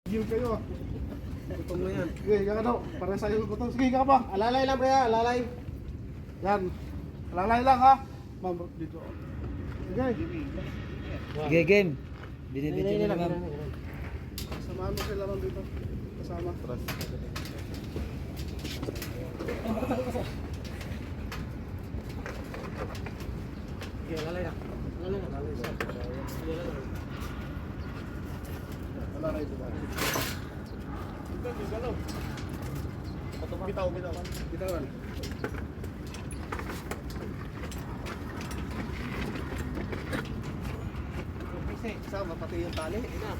Gil kayo ah. Gutom na yan. Sige, higa ka daw. Para sa'yo gutom. Sige, higa ka pa. Alalay lang pre, alalay. Yan. Lalay lang ha. Ma'am, dito. Sige. Sige, game. Binibidyo na ma'am. Samahan mo sila lang dito. Kasama. Sige, alalay lang. Alalay lang. Alalay lang. Wala kayo diba? Bitaw, bitaw. Bitawan. Sama pati yung tali. Ina.